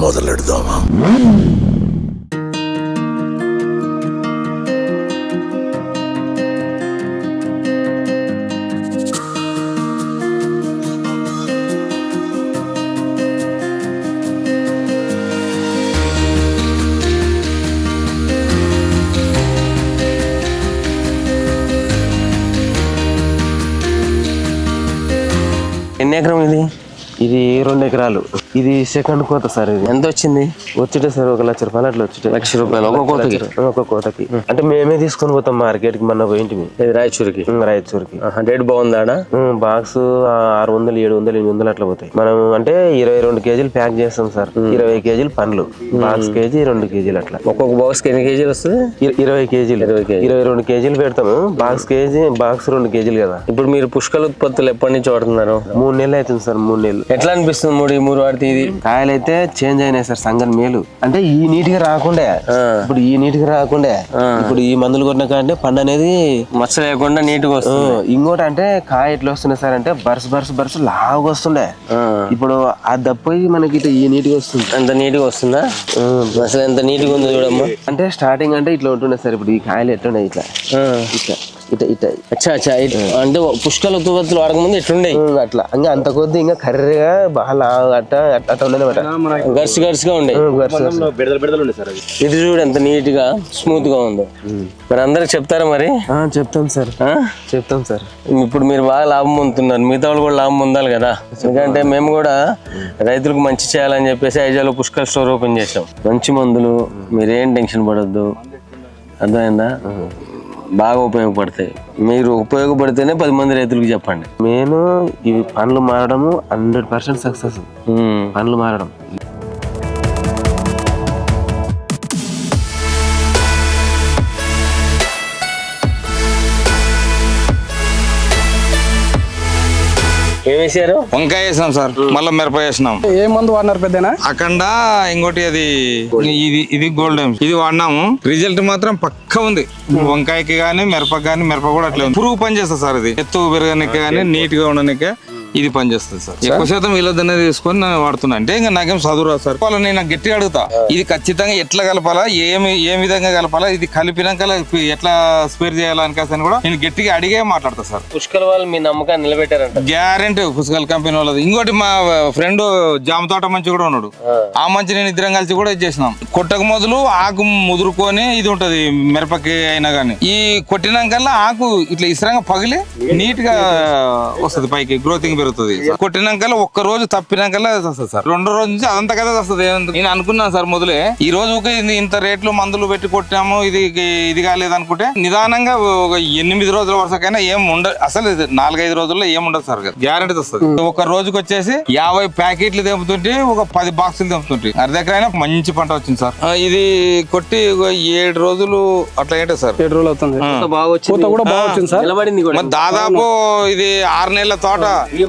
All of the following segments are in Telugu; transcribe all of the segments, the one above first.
మొదలెడదామా? ఎన్ని ఎకరం ఇది? ఇది 2 ఎకరాలు. ఇది సెకండ్ కోత సార్. ఇది ఎంత వచ్చింది? వచ్చిటే సార్ 1 లక్ష రూపాయలు అట్లా వచ్చి. ₹1,00,000 ఒక కోతకి. అంటే మేమే తీసుకొని పోతాం మార్కెట్ కి. మొన్న పోయింటిమి రాయచూరికి. రేట్ బాగుందా? బాక్స్ 600, 700, 800 అట్లా పోతాయి. మనం అంటే 22 కేజీలు ప్యాక్ చేస్తాం సార్. 20 కేజీలు పండ్లు, బాక్స్ కేజీ 2 కేజీలు అట్లా. ఒక్కొక్క బాక్స్ కి ఎన్ని కేజీలు వస్తుంది? 20 కేజీలు. 22 కేజీలు పెడతాము. బాక్స్ 2 కేజీలు కదా. ఇప్పుడు మీరు పుష్కల ఉత్పత్తులు ఎప్పటి నుంచి వాడుతున్నారు? 3 నెలలు అవుతుంది సార్. 3 నెలలు. ఎట్లా అనిపిస్తుంది మూడు వాడితే? ఇది కాయలు అయితే చేంజ్ అయినాయి సార్. సంగన్ మేలు అంటే ఈ నీటిగా రాకుండా, ఇప్పుడు ఈ నీటిగా రాకుండా, ఇప్పుడు ఈ మందులు కొట్టిన కాంటే పండు అనేది మచ్చ లేకుండా నీట్గా వస్తుంది. ఇంకోటి అంటే కాయ ఎట్లా వస్తున్నాయి సార్ అంటే బరుసు లావుగా వస్తుండే. ఇప్పుడు ఆ దప్పి మనకి ఇట్లా ఈ నీట్గా వస్తుంది. అంత నీట్గా వస్తుందా? అసలు ఎంత నీట్గా ఉందో చూడమ్మా. అంటే స్టార్టింగ్ అంటే ఇట్లా ఉంటుండే సార్. ఇప్పుడు ఈ కాయలు ఎట్లున్నాయి ఇట్లా అంటే పుష్కల ఉత్పత్తులు వాడకముందు ఎట్లుండే అట్లా. ఇంకా అంత కొద్ది ఇంకా కర్రీగా బాగా అట్లా ఉండేనమాట. గర్స్ గా ఉండే. ఇది చూడు ఎంత నీట్ గా స్మూత్ గా ఉందో. మరి అందరికి చెప్తారా? మరి చెప్తాం సార్. ఇప్పుడు మీరు బాగా లాభం పొందుతున్నారు, మిగతా వాళ్ళు కూడా లాభం పొందాలి కదా. ఎందుకంటే మేము కూడా రైతులకు మంచి చేయాలని చెప్పేసి ఐజాలో పుష్కల్ స్టోర్ ఓపెన్ చేసాం. మంచి మందులు, మీరేం టెన్షన్ పడొద్దు. అర్థమైందా? బాగా ఉపయోగపడతాయి. మీరు ఉపయోగపడితేనే 10 మంది రైతులకు చెప్పండి. నేను ఇవి పండ్లు మారడము 100% సక్సెస్. పండ్లు మారడం ఏమేసారు? వంకాయ వేసినాం సార్, మళ్ళీ మిరప వేసినాం. ఏ మందు వాడినారు పెద్దనా? అఖండ, ఇంకోటి అది ఇది గోల్డెన్, ఇది వాడినాము. రిజల్ట్ మాత్రం పక్కా ఉంది. వంకాయకి గానీ మిరపకి గానీ, మిరప కూడా అట్లే ఉంది. పురుగు పని చేస్తా సార్. ఇది ఎత్తు పెరగనికే గానీ నీట్ గా ఉండనికే ఇది పని చేస్తుంది సార్. ఎక్కువ శాతం వీళ్ళదనే తీసుకొని నేను వాడుతున్నా. అంటే ఇంకా నాకేం చదువు రాదు సార్. వాళ్ళని నేను గట్టిగా అడుగుతా, ఇది ఖచ్చితంగా ఎట్లా కలపాలా, ఏ విధంగా కలపాలా, ఇది కలిపినాక ఎట్లా స్పేర్ చేయాలని కూడా నేను గట్టిగా అడిగే మాట్లాడతా సార్. పుష్కల వాళ్ళు మీ నమ్మకాన్ని నిలబెట్టారంట. గ్యారెంటీ పుష్కల కంపెనీ వాళ్ళది. ఇంకోటి మా ఫ్రెండ్ జామ తోట మంచి కూడా ఉన్నాడు. ఆ మంచి నేను ఇద్దరం కలిసి కూడా చేసినాం. కొట్టక మొదలు ఆకు ముదురుకొని ఇది ఉంటది మిరపకి అయినా గానీ, ఈ కొట్టినాకల్లా ఆకు ఇట్లా ఇసరంగా పగిలి నీట్ గా వస్తుంది పైకి, గ్రోతింగ్ పెరుగుతుంది. కొట్టినాకల్లా ఒక్క రోజు తప్పినాకల్లా వస్తుంది సార్. 2వ రోజు నుంచి అదంతా కదా వస్తుంది. నేను అనుకున్నాను సార్ మొదలే, ఈ రోజు ఇంత రేట్లు మందులు పెట్టి కొట్టాము, ఇది కాలేదు అనుకుంటే నిదానంగా 8 రోజుల వరుసకైనా ఏం ఉండదు. అసలు 4-5 రోజుల్లో ఏం ఉండదు సార్. గ్యారెంటీ వస్తుంది. ఒక రోజుకి వచ్చేసి 50 ప్యాకెట్లు తెంపుతుంటే ఒక 10 బాక్సులు తెంపుతుంటే అర్ధెకరైనా మంచి పంట వచ్చింది సార్. ఇది కొట్టి 7 రోజులు అట్లా ఏంటో సార్. 7 రోజులు అవుతుంది. దాదాపు ఇది 6 నెలల తోట.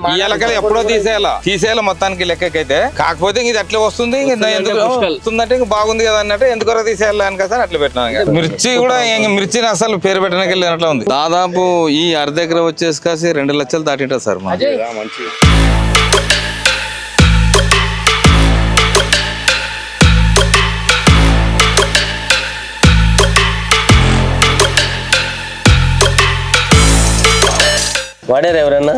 ఇయ్యాలకల్లా ఎప్పుడో తీసేయాల మొత్తానికి లెక్కకైతే. కాకపోతే ఇది అట్లా వస్తుంది. ఎందుకు వస్తుందంటే ఇంకా బాగుంది కదా అన్నట్టు ఎందుకు తీసేయాలి అని కదా అట్లా పెట్టినాను. మిర్చి కూడా మిర్చిని అసలు పేరు పెట్టడానికి వెళ్ళినట్లు ఉంది. దాదాపు ఈ అర్ధెకర వచ్చేసి కాసి 2 లక్షలు దాటింటారు సార్. మంచి వాడారు ఎవరన్నా?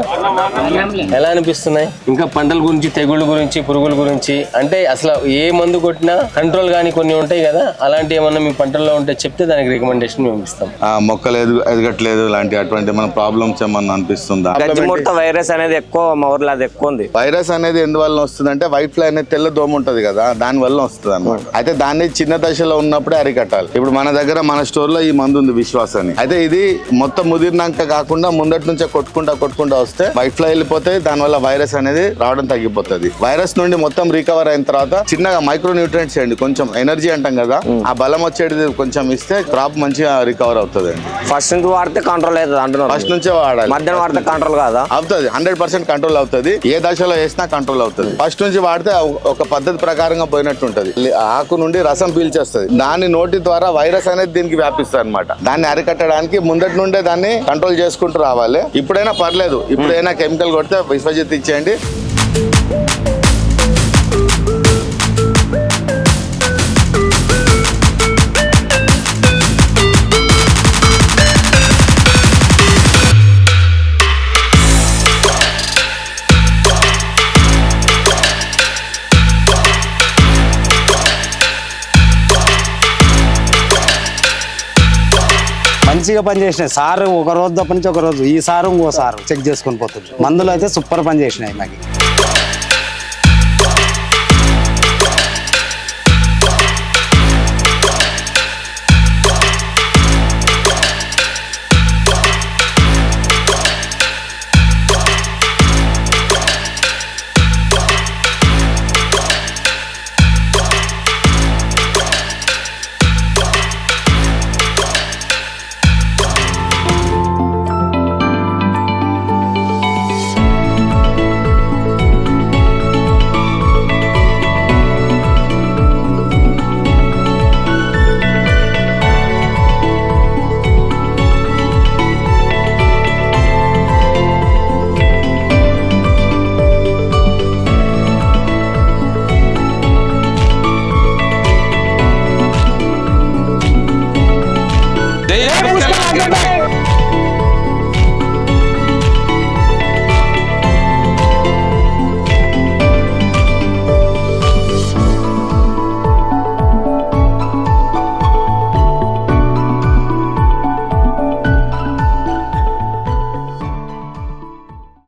ఎలా అనిపిస్తున్నాయి? ఇంకా పంటల గురించి, తెగుళ్ళ గురించి, పురుగుల గురించి, అంటే అసలు ఏ మందు కొట్టినా కంట్రోల్ గానీ కొన్ని ఉంటాయి కదా, అలాంటి ఏమన్నా మీ పంటల్లో ఉంటే చెప్తే దానికి రికమెండేషన్ మేము ఇస్తాం. మొక్కలు ఎదగట్లేదు అటువంటి మన ప్రాబ్లమ్స్ ఏమన్నా అనిపిస్తుందా? గజ్జిముడత వైరస్ అనేది ఎక్కువ మా ఊర్లో అది ఎక్కువ ఉంది. వైరస్ అనేది ఎందువల్ల వస్తుంది అంటే వైట్ ఫ్లై అనేది తెల్ల దోమ ఉంటది కదా, దాని వల్ల వస్తుంది అన్నమాట. అయితే దాన్ని చిన్న దశలో ఉన్నప్పుడే అరికట్టాలి. ఇప్పుడు మన దగ్గర మన స్టోర్ లో ఈ మందు ఉంది విశ్వాస్ అని. అయితే ఇది మొత్తం ముదిరినాక కాకుండా ముందటి నుంచే కొట్టుకుంటా వస్తే వైట్ ఫ్లై వెళ్ళిపోతాయి. దాని వల్ల వైరస్ అనేది రావడం తగ్గిపోతుంది. వైరస్ నుండి మొత్తం రికవర్ అయిన తర్వాత చిన్నగా మైక్రో న్యూట్రియంట్స్ చేయండి, కొంచెం ఎనర్జీ అంటాం కదా, ఆ బలం వచ్చేది కొంచెం ఇస్తే క్రాప్ మంచిగా రికవర్ అవుతుంది. ఫస్ట్ నుంచి వాడితే కంట్రోల్ అవుతుంది అంటున్నారు. ఫస్ట్ నుంచే వాడాలి. మధ్యాహ్నం వాడితే కంట్రోల్ కాదా? అవుతుంది, 100% కంట్రోల్ అవుతుంది. ఏ దశలో వేసినా కంట్రోల్ అవుతుంది. ఫస్ట్ నుంచి వాడితే ఒక పద్ధతి ప్రకారంగా పోయినట్టు ఉంటది. ఆకు నుండి రసం పీల్చేస్తుంది. దాని నోటి ద్వారా వైరస్ అనేది దీనికి వ్యాపిస్తుంది అనమాట. దాన్ని అరికట్టడానికి ముందటి నుండే దాన్ని కంట్రోల్ చేసుకుంటూ రావాలి. ఇప్పుడైనా పర్లేదు, ఇప్పుడైనా కెమికల్ కొడితే విశ్వజిత్ ఇచ్చేయండి. మంచిగా పని చేసినాయి సార్. ఒక రోజు తప్ప నుంచి ఒక రోజు ఈ సారు ఇంకో సారు చెక్ చేసుకొని పోతుంది. మందులు అయితే సూపర్ పని చేసినాయి మాకు.